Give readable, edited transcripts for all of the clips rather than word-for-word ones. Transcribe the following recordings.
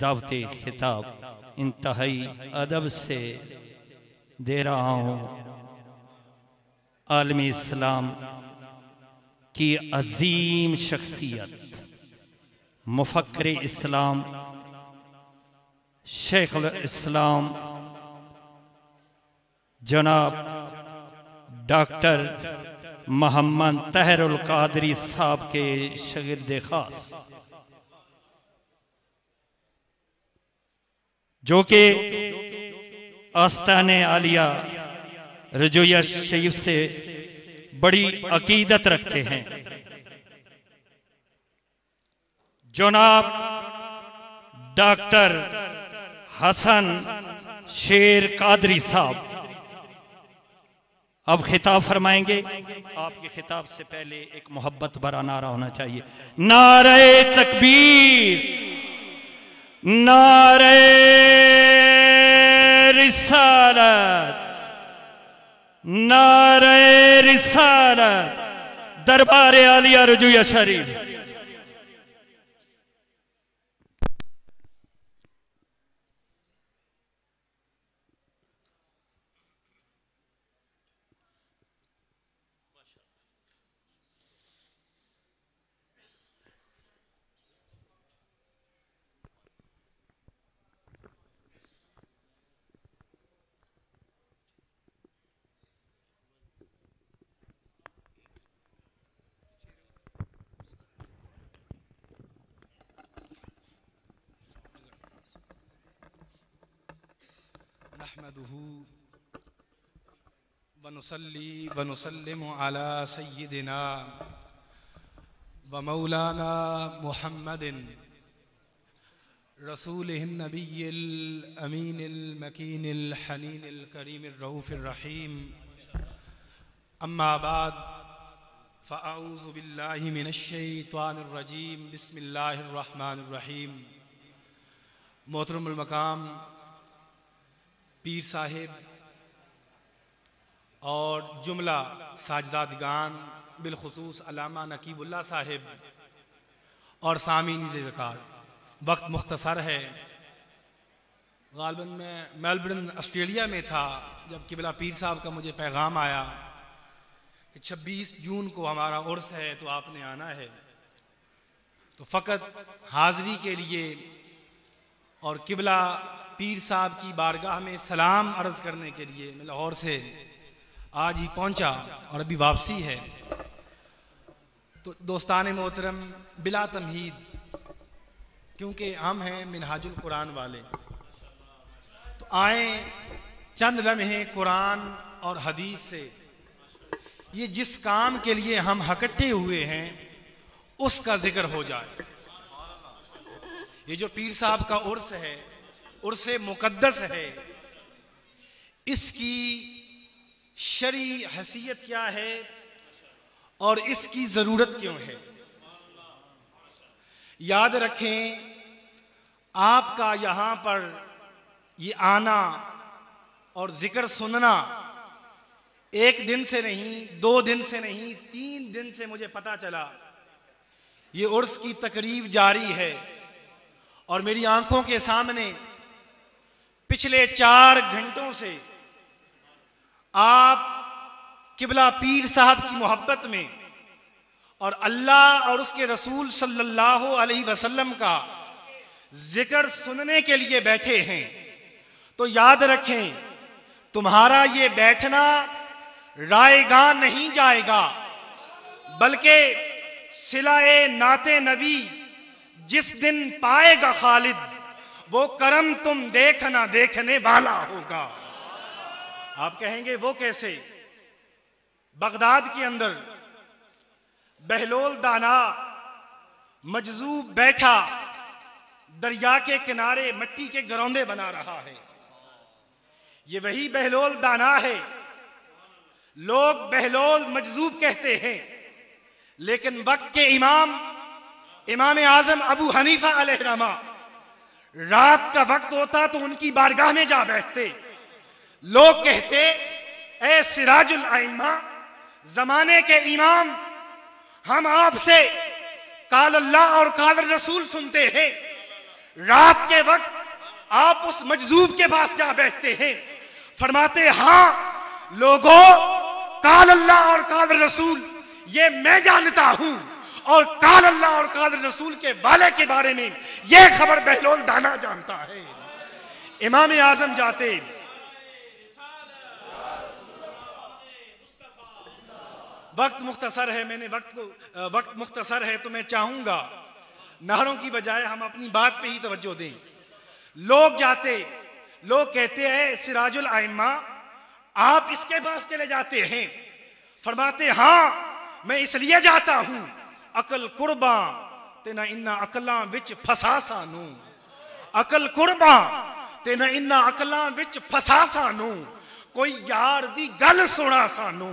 दावते खिताब इंतहाई अदब से दे रहा हूँ आलमी इस्लाम की अजीम शख्सियत मुफक्किर इस्लाम शेखुल इस्लाम जनाब डॉक्टर मोहम्मद तहरुल कादरी साहब के शागिर्द खास, जो कि आस्ताने आलिया रजोया शरीफ से बड़ी अकीदत रखते हैं। जनाब डॉक्टर हसन शेर कादरी साहब अब खिताब फरमाएंगे। आपके खिताब से पहले एक मोहब्बत भरा नारा होना चाहिए। नारे तकबीर, नारे रिसालत, नारे रिसालत, दरबार आलिया रजूया शरीफ। वनुसल्ली वनुसल्लिमु अला सय्यिदिना व मौलाना मुहम्मदिन रसूलिहिन नबिय्यिल अमीनिल मकीनिल हनीनिल करीमिर रऊफिर रहीम। अम्मा बाद फ़अऊज़ु बिल्लाहि मिनश शैतानिर रजीम। बिस्मिल्लाहिर रहमानिर रहीम। मोहतरमुल मकाम पीर साहिब और जुमला साजदादगान बिलखुसूस अल्लामा नकीबुल्लाह साहिब और सामीन ज़िक्र, वक्त मुख्तसर है। गालिबन मैं मेलबर्न ऑस्ट्रेलिया में था जब किबला पीर साहब का मुझे पैगाम आया कि 26 जून को हमारा उर्स है तो आपने आना है। तो फ़कत हाज़री के लिए और किबला पीर साहब की बारगाह में सलाम अर्ज़ करने के लिए मैं लाहौर से आज ही पहुंचा और अभी वापसी है। तो दोस्ताने मोहतरम, बिला तमहीद, क्योंकि हम हैं मिनहाजुल कुरान वाले, तो आए चंद लम्हे कुरान और हदीस से ये जिस काम के लिए हम इकट्ठे हुए हैं उसका जिक्र हो जाए। ये जो पीर साहब का उर्स है, उर्से मुकद्दस है, इसकी शरी हैसियत क्या है और इसकी ज़रूरत क्यों है। याद रखें, आपका यहाँ पर ये आना और जिक्र सुनना एक दिन से नहीं, 2 दिन से नहीं, 3 दिन से मुझे पता चला ये उर्स की तकरीब जारी है और मेरी आंखों के सामने पिछले 4 घंटों से आप किबला पीर साहब की मोहब्बत में और अल्लाह और उसके रसूल सल्लल्लाहु अलैहि वसल्लम का जिक्र सुनने के लिए बैठे हैं। तो याद रखें, तुम्हारा ये बैठना रायगा नहीं जाएगा, बल्कि सिलाए नाते नबी जिस दिन पाएगा खालिद, वो करम तुम देखना देखने वाला होगा। आप कहेंगे वो कैसे? बगदाद के अंदर बहलोल दाना मजजूब बैठा दरिया के किनारे मिट्टी के गरौंदे बना रहा है। ये वही बहलोल दाना है। लोग बहलोल मजजूब कहते हैं, लेकिन वक्त के इमाम आजम अबू हनीफा अलैहिर्रहमा रात का वक्त होता तो उनकी बारगाह में जा बैठते। लोग कहते, ए सिराजुल आइम्मा, जमाने के इमाम, हम आपसे काल अल्लाह और काल रसूल सुनते हैं, रात के वक्त आप उस मजजूब के पास जा बैठते हैं, फरमाते हाँ लोगों, काल अल्लाह और काल रसूल ये मैं जानता हूं, और काल अल्लाह और काल रसूल के वाले के बारे में ये खबर बहलोल दाना जानता है। इमाम आजम जाते, वक्त मुख्तसर है, मैंने वक्त मुख्तसर है तो मैं चाहूंगा नारों की बजाय हम अपनी बात पे ही तवज्जो दें। लोग जाते, लोग कहते हैं सिराजुल आइम्मा आप इसके पास चले जाते हैं, फरमाते हाँ मैं इसलिए जाता हूं, अकल कुर्बा ते ना इन्ना अकलां विच फसा सानू, अकल कुर्बा ते ना इन्ना अकलां विच फसा सानू, कोई यार दी गल सुना सानू,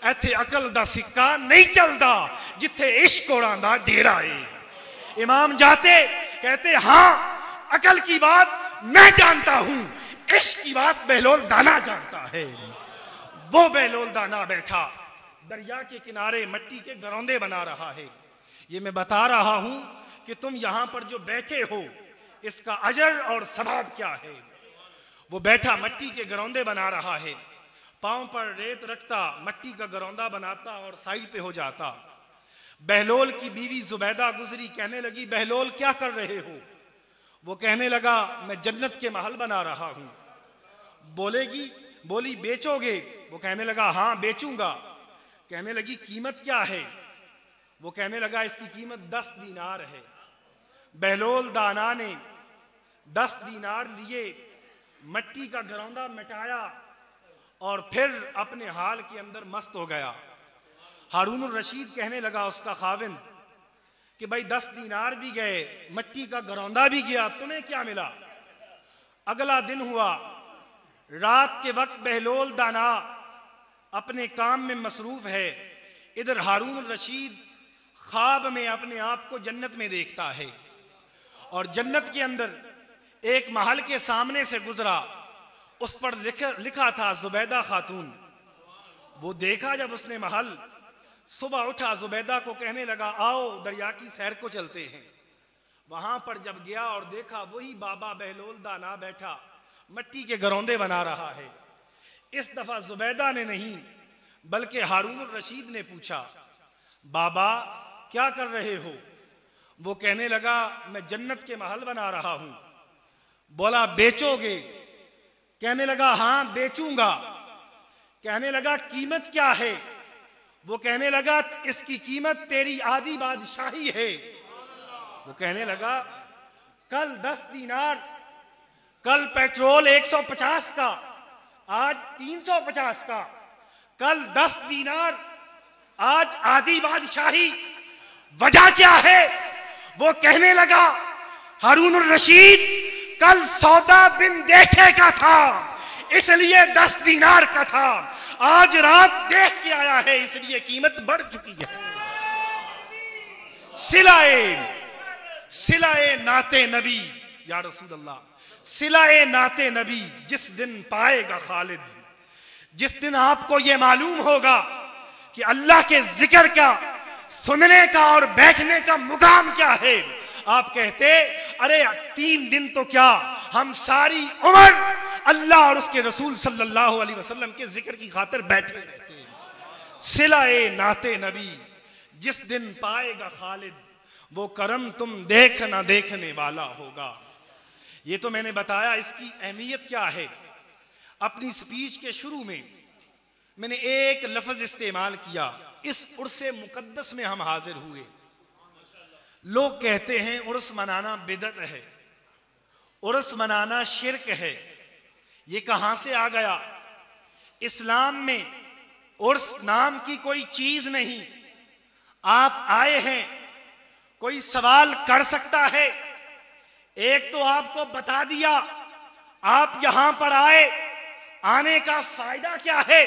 इत्थे अकल दा सिक्का नहीं चलदा जिथे इश्क होरां दा डेरा है। इमाम जाते कहते हाँ अकल की बात मैं जानता हूं, इश्क की बात बहलोल दाना जानता है। वो बहलोल दाना बैठा दरिया के किनारे मट्टी के गरौंदे बना रहा है। ये मैं बता रहा हूं कि तुम यहां पर जो बैठे हो इसका अजर और सवाब क्या है। वो बैठा मट्टी के गरौंदे बना रहा है, पांव पर रेत रखता, मट्टी का गरौंदा बनाता और साइड पे हो जाता। बहलोल की बीवी जुबैदा गुजरी, कहने लगी बहलोल क्या कर रहे हो? वो कहने लगा मैं जन्नत के महल बना रहा हूं। बोली बेचोगे? वो कहने लगा हाँ बेचूंगा। कहने लगी कीमत क्या है? वो कहने लगा इसकी कीमत 10 दीनार है। बहलोल दाना ने 10 दीनार लिए, मट्टी का गरौंदा मिटाया और फिर अपने हाल के अंदर मस्त हो गया। हारून रशीद कहने लगा उसका खाविंद कि भाई 10 दीनार भी गए, मट्टी का गरौंदा भी गया, तुम्हें क्या मिला? अगला दिन हुआ, रात के वक्त बहलोल दाना अपने काम में मसरूफ है, इधर हारून रशीद ख्वाब में अपने आप को जन्नत में देखता है और जन्नत के अंदर एक महल के सामने से गुजरा, उस पर लिखा था जुबैदा खातून। वो देखा जब उसने महल, सुबह उठा, जुबैदा को कहने लगा आओ दरिया की सैर को चलते हैं। वहां पर जब गया और देखा वही बाबा बहलोल दाना बैठा मट्टी के गरौंदे बना रहा है। इस दफा जुबैदा ने नहीं बल्कि हारून रशीद ने पूछा बाबा क्या कर रहे हो? वो कहने लगा मैं जन्नत के महल बना रहा हूं। बोला बेचोगे? कहने लगा हाँ बेचूंगा। कहने लगा कीमत क्या है? वो कहने लगा इसकी कीमत तेरी आधी बादशाही है। वो कहने लगा कल 10 दीनार, कल पेट्रोल 150 का, आज 350 का, कल 10 दीनार, आज आधी बादशाही, वजह क्या है? वो कहने लगा हारून रशीद कल सौदा बिन देखे का था इसलिए 10 दीनार का था, आज रात देख के आया है इसलिए कीमत बढ़ चुकी है। सिलाए नाते नबी या रसूल अल्लाह, सिलाए नाते नबी जिस दिन पाएगा खालिद, जिस दिन आपको यह मालूम होगा कि अल्लाह के जिक्र का सुनने का और बैठने का मुकाम क्या है, आप कहते अरे 3 दिन तो क्या हम सारी उम्र अल्लाह और उसके रसूल सल्लल्लाहु अलैहि वसल्लम के जिक्र की खातिर बैठे रहते हैं। सिलाए नाते नबी जिस दिन पाएगा खालिद, वो करम तुम देख ना देखने वाला होगा। ये तो मैंने बताया इसकी अहमियत क्या है। अपनी स्पीच के शुरू में मैंने एक लफ्ज इस्तेमाल किया, इस उर्से मुकद्दस में हम हाजिर हुए। लोग कहते हैं उर्स मनाना बिदअत है, उर्स मनाना शिर्क है। ये कहां से आ गया? इस्लाम में उर्स नाम की कोई चीज नहीं। आप आए हैं, कोई सवाल कर सकता है। एक तो आपको बता दिया आप यहां पर आए, आने का फायदा क्या है।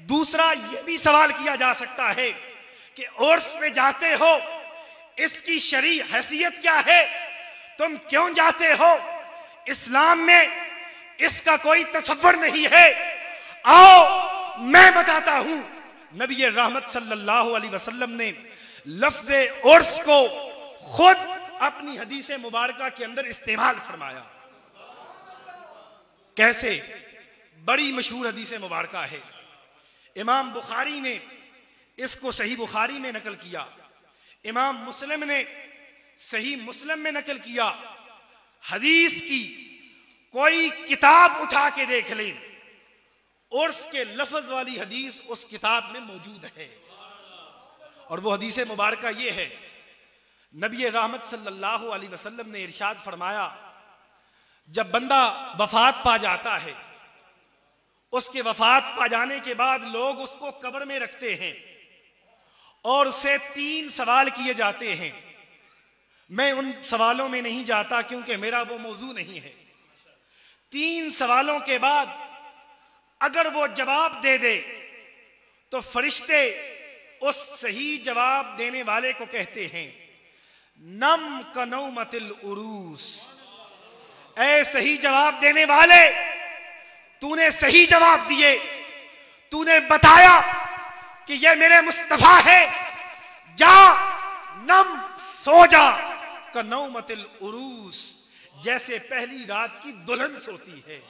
दूसरा यह भी सवाल किया जा सकता है कि उर्स में जाते हो, इसकी शरई हैसियत क्या है, तुम क्यों जाते हो? इस्लाम में इसका कोई तसव्वुर नहीं है। आओ मैं बताता हूं। नबी रहमत सल्लल्लाहु अलैहि वसल्लम ने लफ्ज़े उर्स को खुद अपनी हदीस मुबारका के अंदर इस्तेमाल फरमाया। कैसे? बड़ी मशहूर हदीस मुबारका है, इमाम बुखारी ने इसको सही बुखारी में नकल किया, इमाम मुस्लिम ने सही मुस्लिम में नकल किया। हदीस की कोई किताब उठा के देख लें, उर्स के लफ्ज वाली हदीस उस किताब में मौजूद है। और वो हदीस मुबारका ये है, नबी रहमत सल्लल्लाहु अलैहि वसल्लम ने इरशाद फरमाया, जब बंदा वफात पा जाता है, उसके वफात पा जाने के बाद लोग उसको कब्र में रखते हैं और उससे 3 सवाल किए जाते हैं। मैं उन सवालों में नहीं जाता क्योंकि मेरा वो मौजू नहीं है। 3 सवालों के बाद अगर वो जवाब दे दे तो फरिश्ते उस सही जवाब देने वाले को कहते हैं, नम कनौमतिल उरूस, ऐ सही जवाब देने वाले, तूने सही जवाब दिए, तूने बताया कि ये मेरे मुस्तफा है, जा नम सो जा कनौमतिल उरूस, जैसे पहली रात की दुल्हन सोती है।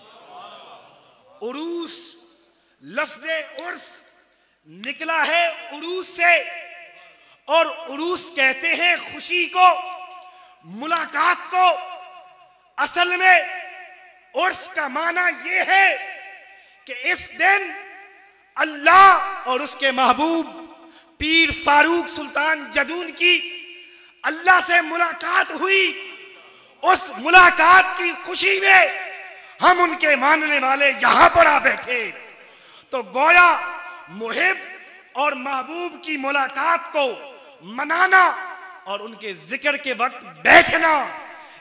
उरूस लफ्ज़े उर्स निकला है उरूस से, और उरूस कहते हैं खुशी को, मुलाकात को। असल में उर्स का माना यह है कि इस दिन अल्लाह और उसके महबूब पीर फारूक सुल्तान जदून की अल्लाह से मुलाकात हुई। उस मुलाकात की खुशी में हम उनके मानने वाले यहां पर आ बैठे, तो गोया मुहिब और महबूब की मुलाकात को मनाना और उनके जिक्र के वक्त बैठना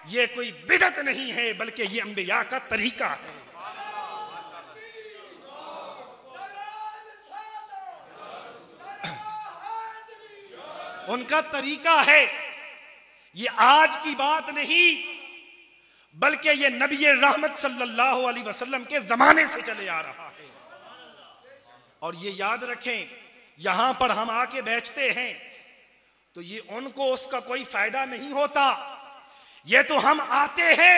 ये कोई बिदअत नहीं है, बल्कि ये अंबिया का तरीका है। उनका तरीका है। ये आज की बात नहीं, बल्कि ये नबी रहमत सल्लल्लाहु अलैहि वसल्लम के जमाने से चले आ रहा है। और ये याद रखें, यहां पर हम आके बैठते हैं तो ये उनको उसका कोई फायदा नहीं होता। ये तो हम आते हैं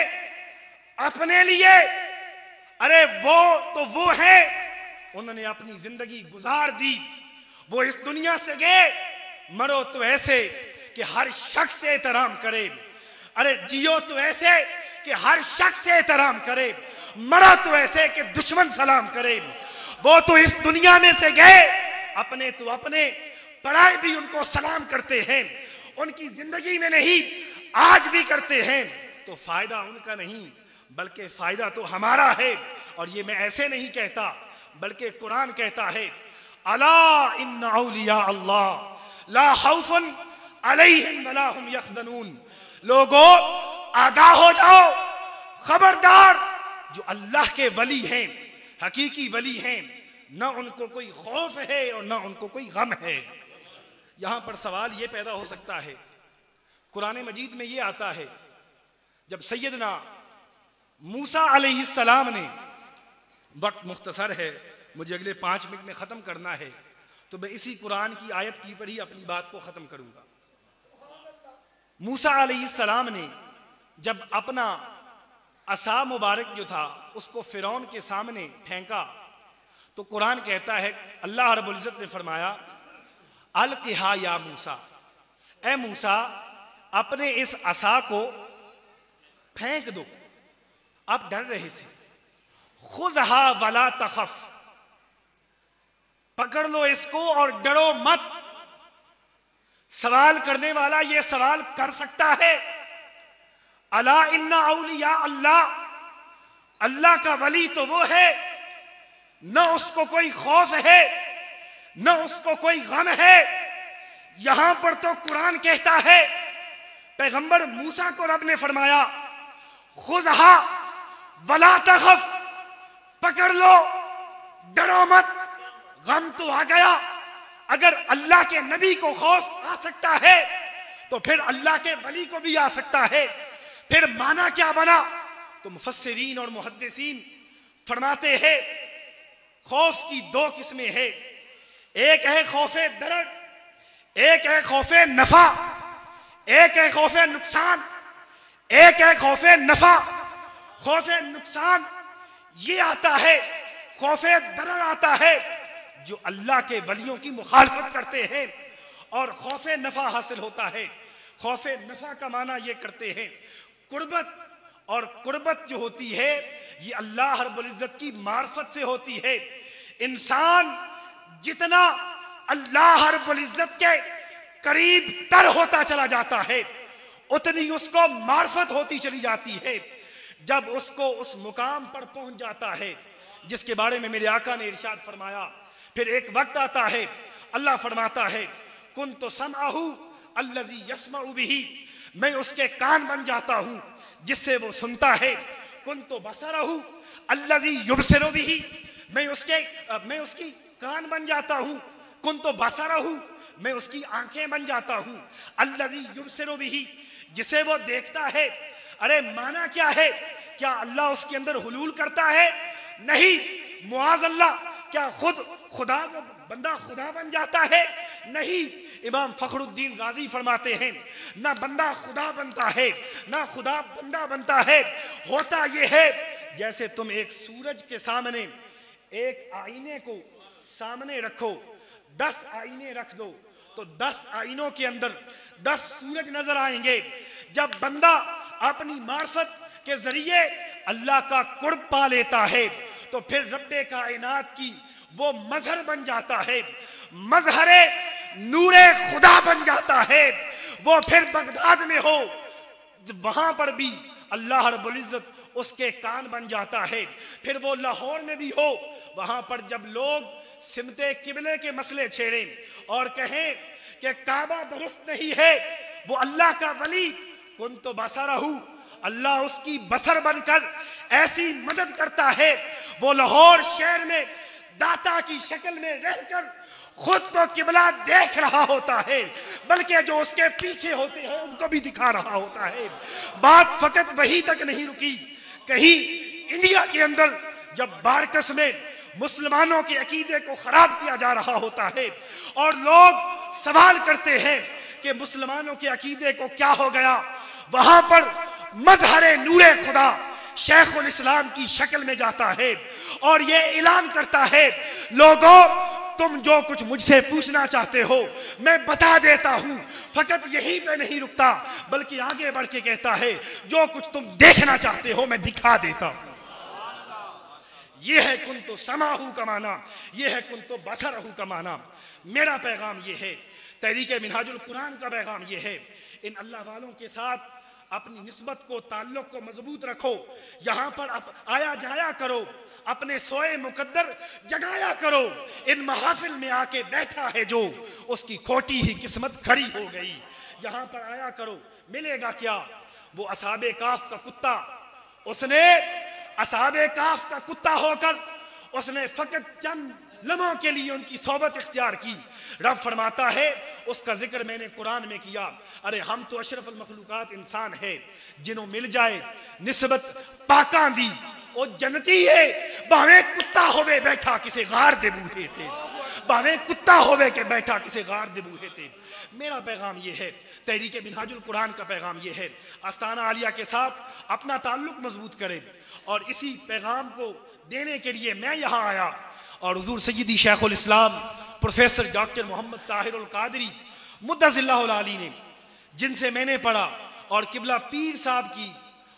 अपने लिए। अरे वो है, उन्होंने अपनी जिंदगी गुजार दी, वो इस दुनिया से गए। मरो तो ऐसे कि हर शख्स से एहतराम करे, अरे जियो तो ऐसे कि हर शख्स से एहतराम करे, मरा तो ऐसे कि दुश्मन सलाम करे। वो तो इस दुनिया में से गए, अपने तो अपने, पराए भी उनको सलाम करते हैं, उनकी जिंदगी में नहीं आज भी करते हैं। तो फायदा उनका नहीं बल्कि फायदा तो हमारा है। और ये मैं ऐसे नहीं कहता, बल्कि कुरान कहता है, अला इन्ना औलिया अल्लाह ला खौफुन अलैहिम वला हुम यहज़नून। लोगों आगाह हो जाओ, खबरदार, जो अल्लाह के वली हैं, हकीकी वली हैं, न उनको कोई खौफ है और न उनको कोई गम है। यहां पर सवाल यह पैदा हो सकता है, कुरान मजीद में यह आता है, जब सैयदना मूसा अलैहिस्सलाम ने, वक्त मुख्तसर है, मुझे अगले 5 मिनट में खत्म करना है, तो मैं इसी कुरान की आयत की पर ही अपनी बात को खत्म करूंगा। मूसा अलैहिस्सलाम ने जब अपना असा मुबारक जो था उसको फिरौन के सामने फेंका, तो कुरान कहता है, अल्लाह रब्बुल इज्जत ने फरमाया, अलकिहा या मूसा, ए मूसा अपने इस असा को फेंक दो। आप डर रहे थे, खुज़हा वला तखफ, पकड़ लो इसको और डरो मत। सवाल करने वाला यह सवाल कर सकता है, अला इन्ना औलिया अल्लाह, अल्लाह का वली तो वो है, न उसको कोई खौफ है न उसको कोई गम है। यहां पर तो कुरान कहता है, पैगंबर मूसा को रब ने फरमाया, खुज़हा वला तखफ, पकड़ लो डरो मत। गम तो आ गया, अगर अल्लाह के नबी को खौफ आ सकता है तो फिर अल्लाह के वली को भी आ सकता है। फिर माना क्या बना? तो मुफस्सिरीन और मुहद्दिसीन फरमाते हैं, खौफ की 2 किस्में हैं। एक है खौफे दरर, एक है खौफे नफा। एक है खौफ नुकसान, एक है खौफ नफा। खौफ नुकसान ये आता है, खौफ दरर आता है जो अल्लाह के वलियों की मुखालफत करते हैं, और खौफ नफा हासिल होता है। खौफ नफा का माना ये करते हैं कुर्बत, और कुर्बत जो होती है ये अल्लाह रब्बुल इज्जत की मार्फत से होती है। इंसान जितना अल्लाह रब्बुल इज्जत के करीब तर होता चला जाता है, उतनी उसको मार्फत होती चली जाती है। जब उसको उस मुकाम पर पहुंच जाता है जिसके बारे में मेरे आका ने इरशाद फरमाया, फिर एक वक्त आता है अल्लाह फरमाता है कुन्तु समअहु अल्लज़ी यस्मउ बिही, मैं उसके कान बन जाता हूं जिससे वो सुनता है। कुन्तु बसरहु अल्लज़ी युबसिरु बिही, मैं उसकी कान बन जाता हूं। कुन्तु बसरहु, मैं उसकी आंखें बन जाता हूं। अल्लज़ी युबसिरु बिही, जिसे वो देखता है। अरे माना क्या है? क्या अल्लाह उसके अंदर हुलूल करता है? नहीं, मुआज़ अल्लाह। क्या खुद खुदा वो बंदा खुदा बन जाता है? नहीं। इमाम फखरुद्दीन राजी फरमाते हैं ना बंदा खुदा बनता है ना खुदा बंदा बनता है। होता यह है जैसे तुम एक सूरज के सामने एक आईने को सामने रखो, 10 आईने रख दो तो 10 आईनों के अंदर 10 सूरज नजर आएंगे। जब बंदा अपनी मार्फत के जरिए अल्लाह का कुर्ब पा लेता है तो फिर रब्बे कायनात की वो मजहर बन जाता है, मजहरे नूरे खुदा बन जाता है। वो फिर बगदाद में हो, वहां पर भी अल्लाह रब्बुल इज्जत उसके कान बन जाता है। फिर वो लाहौर में भी हो, वहां पर जब लोग सिमते किबले के मसले छेड़े और कहें कि काबा दुरुस्त नहीं है, वो अल्लाह का वली कुन्तु बसरहु, अल्लाह उसकी बसर बनकर ऐसी मदद करता है। वो लाहौर शहर में दाता की शक्ल में रहकर खुद तो किबला देख रहा होता है, बल्कि जो उसके पीछे होते हैं उनको भी दिखा रहा होता है। बात फकत वही तक नहीं रुकी, कहीं इंडिया के अंदर जब बारकस में मुसलमानों के अकीदे को खराब किया जा रहा होता है और लोग सवाल करते हैं कि मुसलमानों के अकीदे को क्या हो गया, वहां पर मजहरे नूरे खुदा शेखुल इस्लाम की शक्ल में जाता है और ये ऐलान करता है, लोगों तुम जो कुछ मुझसे पूछना चाहते हो मैं बता देता हूं। फकत यहीं पे नहीं रुकता बल्कि आगे बढ़ के कहता है, जो कुछ तुम देखना चाहते हो मैं दिखा देता हूं। यह है कुन्तु समाहु का माना, यह है कुन्तु बसरहु का माना। मेरा पैगाम यह है, तहरीक मिनहाजुल कुरान का पैगाम यह है, इन अल्लाह वालों के साथ अपनी निस्बत को ताल्लुक को मजबूत रखो। यहां पर आया जाया करो, अपने सोए मुकद्दर जगाया करो। इन महाफिल में आके बैठा है जो, उसकी खोटी ही किस्मत खड़ी हो गई। यहां पर आया करो, मिलेगा क्या? वो असहाबे काफ का कुत्ता, उसने असहाबे काफ का कुत्ता होकर उसने फकत चंद लम्हों के लिए उनकी सोबत इख्तियार की। रब फरमाता है, उसका जिक्र मैंने कुरान में किया, अरे हम तो अशरफुल मखलूकात इंसान है, जिन्हों मिल जाए निस्बत पाका दी ओ जन्नती है। भावे कुत्ता होवे बैठा किसे गार दे बूहे थे, भावे कुत्ता होवे के बैठा किसे गार दे बूहे थे। मेरा पैगाम ये है, तहरीक मिनहाजुल कुरान का पैगाम ये है, आस्ताना आलिया के साथ अपना ताल्लुक मजबूत करें। और इसी पैगाम को देने के लिए मैं यहाँ आया और हुजूर सय्यदी शेखुल इस्लाम प्रोफेसर डॉक्टर मोहम्मद ताहिरुल कादरी मुद्दज़िल्लाहुल आली ने, जिनसे मैंने पढ़ा और किबला पीर साहब की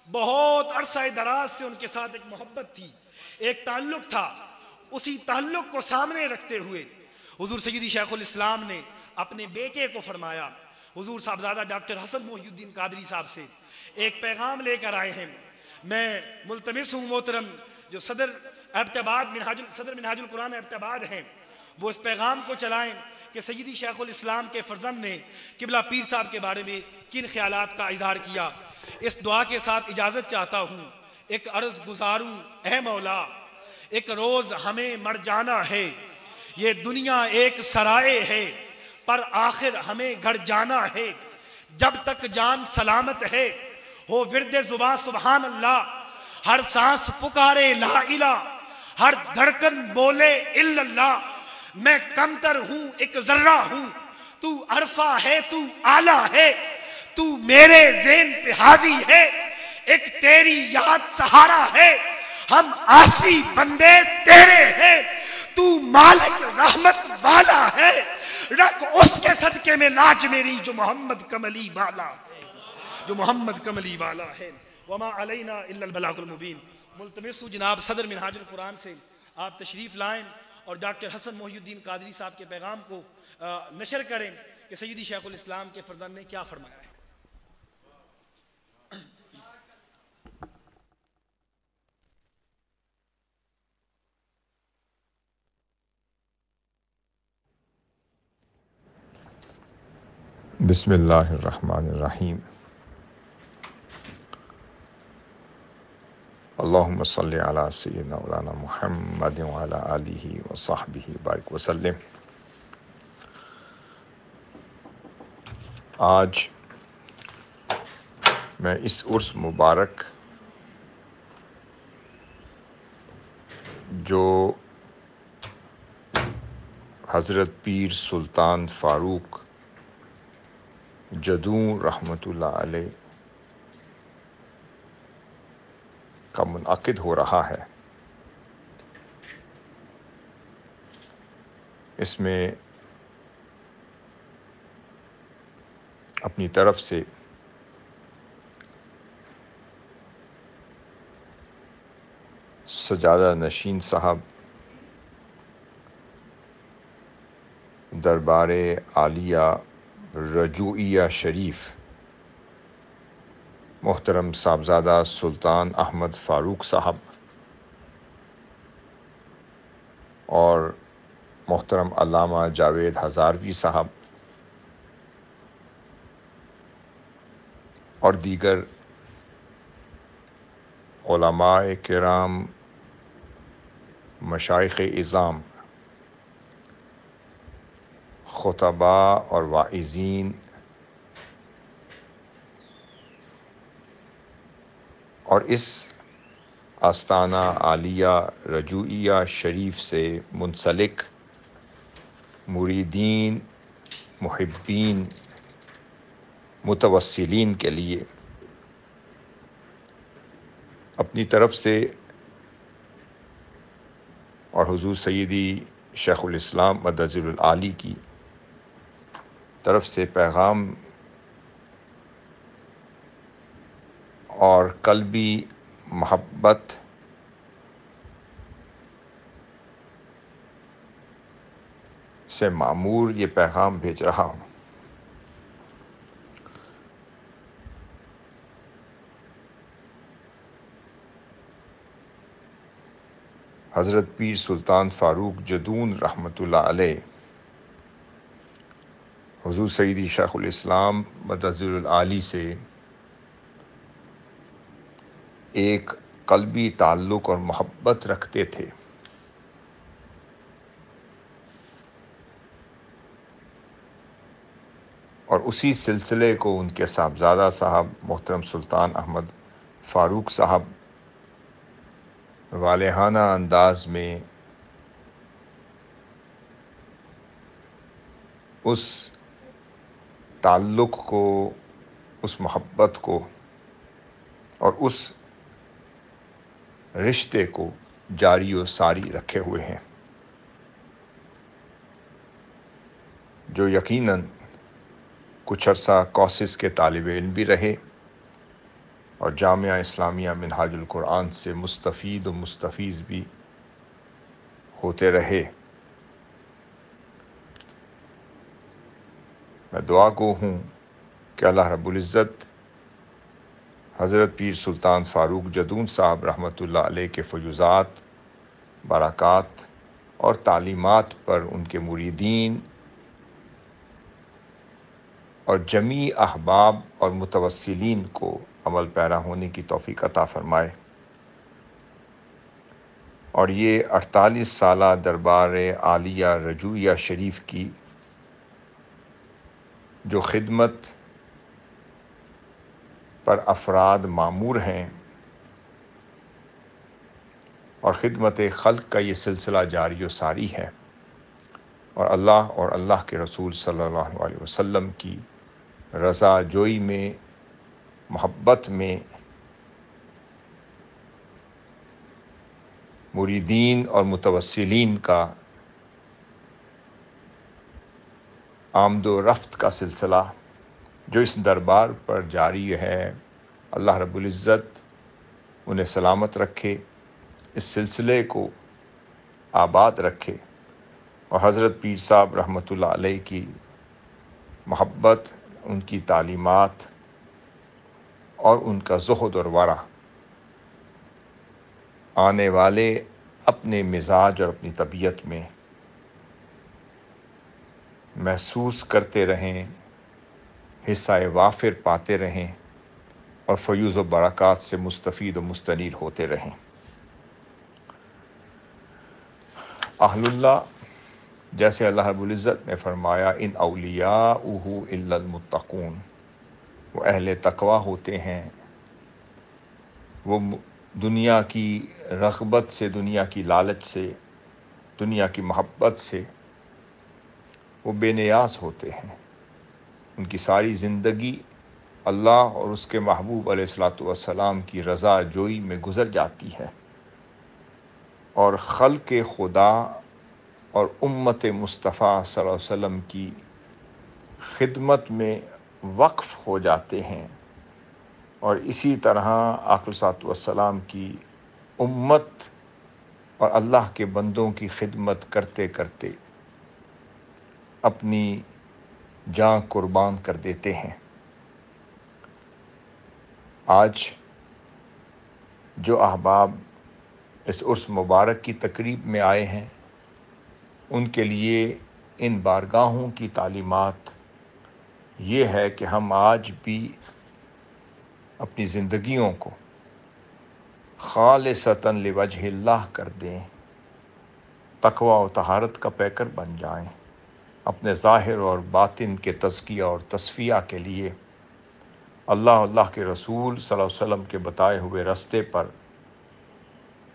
बहुत अरसा दराज से उनके साथ एक मोहब्बत थी, एक ताल्लुक था, उसी ताल्लुक को सामने रखते हुए हुजूर सय्यदी शेखुल इस्लाम ने अपने बेटे को फरमाया, हुजूर साहबजादा डॉक्टर हसन मोहिउद्दीन कादरी साहब से एक पैगाम लेकर आए हैं। मैं मुल्तमिस हूँ मोहतरम जो सदर मिनहाजुल कुरान एबतबाद हैं, वो इस पैगाम को चलाएं कि सय्यदी शेखुल इस्लाम के फर्जंद ने किबला पीर साहब के बारे में किन ख्यालात का इजहार किया। इस दुआ के साथ इजाज़त चाहता हूँ, एक अर्ज़ गुजारूँ, ऐ मौला एक रोज़ हमें मर जाना है, ये दुनिया एक सराय है पर आखिर हमें घर जाना है। जब तक जान सलामत है हो विरदे जुबां सुबहान अल्लाह, हर सांस पुकारे ला इला, हर धड़कन बोले इल्लल्लाह। मैं कमतर हूं एक जर्रा हूं, तू अरफा है तू आला है, तू मेरे ज़हन पे हावी है, एक तेरी याद सहारा है, हम आसी बंदे तेरे हैं, तू मालिक रहमत वाला है, रख उसके सदके में लाज मेरी जो मोहम्मद कमली वाला है, जो मोहम्मद कमली वाला है। वमा अलैना इल्लल बलागुल मुबीन। मुल्तमिस जनाब सदर मिनहाजुल कुरान से आप तशरीफ़ लाएं और डॉक्टर हसन मोहिउद्दीन कादरी साहब के पैगाम को नशर करें कि सैयदी शेखुल इस्लाम के फरजंद ने क्या फरमाया है। बिस्मिल्लाहिर्रहमानिर्रहीम। अल्लाहुम्मा सल्लि अला सय्यिदिना मौलाना मुहम्मद व अला आलिहि व सहबिहि बारिक वसल्लम। आज मैं इस उर्स मुबारक जो हज़रत पीर सुल्तान फ़ारूक जदूं रहमतुल्लाह अलैह का मुनअक़िद हो रहा है, इसमें अपनी तरफ से सजादा नशीन साहब, दरबारे आलिया रजूइया शरीफ, मोहतरम साहबजादा सुल्तान अहमद फ़ारूक साहब और मोहतरम अल्लामा जावेद हज़ारवी साहब और दीगर उलमाए किराम, मशाइख़ इज़ाम, खुतबा और वाइज़ीन और इस आस्ताना आलिया रजूइया शरीफ से मुंसलिक मुरीदीन, मुहिब्बीन, मुतवस्सिलीन के लिए अपनी तरफ से और हुज़ूर सैयदी शेखुल इस्लाम मदज़िलुल आली की तरफ से पैगाम और कल्बी मोहब्बत से मामूर ये पैगाम भेज रहा हूँ। हज़रत पीर सुल्तान फ़ारूक जदून रहमतुल्लाह अलैह हुज़ूर सैयदी शेखुल इस्लाम मदज़िलुल आली से एक कल्बी ताल्लुक़ और मोहब्बत रखते थे। और उसी सिलसिले को उनके साहबजादा साहब मोहतरम सुल्तान अहमद फ़ारूक साहब वालेहाना अंदाज में उस ताल्लुक़ को, उस मोहब्बत को और उस रिश्ते को जारी व सारी रखे हुए हैं, जो यकीनन कुछ अर्सा कौसिस के तालिब इल्म भी रहे और जामिया इस्लामिया मिनहाजुल कुरान से मुस्तफ़ीद व मुस्तफ़ीज़ भी होते रहे। मैं दुआ गो हूँ कि अल्लाह रब्बुल इज़्ज़त हज़रत पीर सुल्तान फ़ारूक जदून साहब रहमतुल्लाह अलैह के फ़युज़ात, बरक़ात और तालीमात पर उनके मुरीदीन और जमी अहबाब और मुतवस्सिलीन को अमल पैरा होने की तौफ़ीक़ अता फ़रमाए और ये 48 साला दरबार आलिया रजूइया शरीफ की जो ख़िदमत पर अफराद मामूर हैं और ख़िदमत ख़ल्क़ का ये सिलसिला जारी व सारी है और अल्लाह के रसूल सल्लल्लाहु अलैहि वसल्लम की रज़ा जोई में, मोहब्बत में मुरीदीन और मुतवस्सिलीन का आमदो रफ्त का सिलसिला जो इस दरबार पर जारी है, अल्लाह रब्बुल इज़्ज़त उन्हें सलामत रखे, इस सिलसिले को आबाद रखे और हज़रत पीर साहब रहमतुल्लाह अलैह की मोहब्बत, उनकी तालीमात और उनका ज़ुहद और वरा आने वाले अपने मिजाज और अपनी तबीयत में महसूस करते रहें, हिस्सा वाफिर पाते रहें और फ़यूज़ व बरक़ात से मुस्तफ़ीद व मुस्तनीर होते रहें। अहलुल्लाह, जैसे अल्लाह रब्बुल इज़्ज़त ने फरमाया, इन औलियाउहु इल्लल मुत्तक़ून, वो अहले तक़वा होते हैं, वो दुनिया की रग़बत से, दुनिया की लालच से, दुनिया की मोहब्बत से वो बेनियाज़ होते हैं। उनकी सारी ज़िंदगी अल्लाह और उसके महबूब अलैहिस्सलातु वस्सलाम की रज़ा जोई में गुज़र जाती है और ख़ल्क़े खुदा और उम्मत मुस्तफ़ा सल्लल्लाहु अलैहि वसल्लम की खिदमत में वक्फ़ हो जाते हैं। और इसी तरह आक़िल सल्लल्लाहु अलैहि वसल्लम की उम्मत और अल्लाह के बंदों की खिदमत करते करते अपनी जान कुर्बान कर देते हैं। आज जो अहबाब इस उर्स मुबारक की तकरीब में आए हैं, उनके लिए इन बारगाहों की तालीमात ये है कि हम आज भी अपनी ज़िंदगियों को खालिसतन लिवजहिल्लाह कर दें, तक़वा और तहारत का पैकर बन जाएं, अपने ज़ाहिर और बातिन के तज़किया और तस्फ़िया के लिए अल्लाह के रसूल सल्लल्लाहु अलैहि वसल्लम के बताए हुए रास्ते पर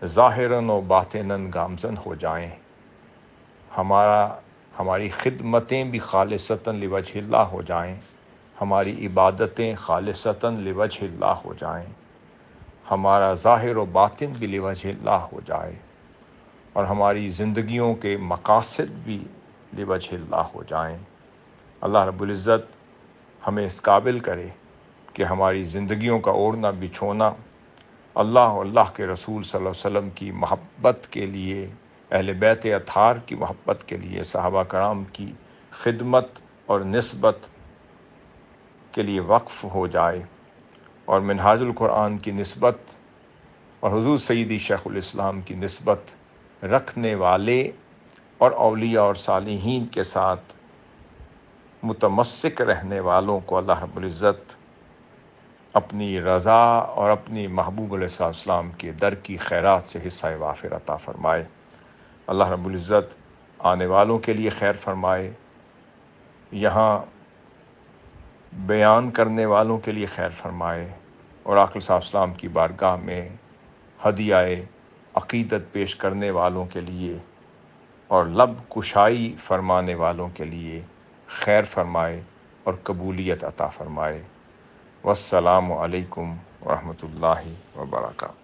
ज़ाहिरन और बातिनन गामज़न हो जाएं। हमारी खिदमतें भी खालिसतन लिवजहिल्लाह हो जाएं, हमारी इबादतें खालिसतन लिवजहिल्लाह हो जाएं, हमारा ज़ाहिर और बातिन भी लिवजहिल्लाह हो जाए और हमारी ज़िंदगियों के मकासद भी लिवजहिल्लाह हो जाएं। अल्लाह रब्बुल इज़्ज़त हमें इस काबिल करे कि हमारी ज़िंदगियों का ओढ़ना बिछोना अल्लाह और अल्लाह के रसूल सल्लल्लाहु अलैहि वसल्लम की मोहब्बत के लिए, अहले बैत अतार की मोहब्बत के लिए, सहाबा कराम की खिदमत और निस्बत के लिए वक्फ़ हो जाए और मिनहाजुल कुरान की निस्बत और हुज़ूर सय्यदी शेखुल इस्लाम की निस्बत रखने वाले और औलिया और सालिहीन के साथ मुतमस्सिक रहने वालों को अल्लाह रब्बुल इज़्ज़त अपनी रज़ा और अपनी महबूब अलैहिस्सलाम के दर की खैरात से हिस्सा वाफिर अता फ़रमाए। अल्लाह रब्बुल इज़्ज़त आने वालों के लिए खैर फरमाए, यहाँ बयान करने वालों के लिए खैर फरमाए और आक़िल सल्लल्लाहु की बारगाह में हदियाए अक़ीदत पेश करने वालों के लिए और लब कुशाई फरमाने वालों के लिए खैर फरमाए और कबूलियत अता फ़रमाए। वस्सलामु अलैकुम व रहमतुल्लाहि व बरकातहू।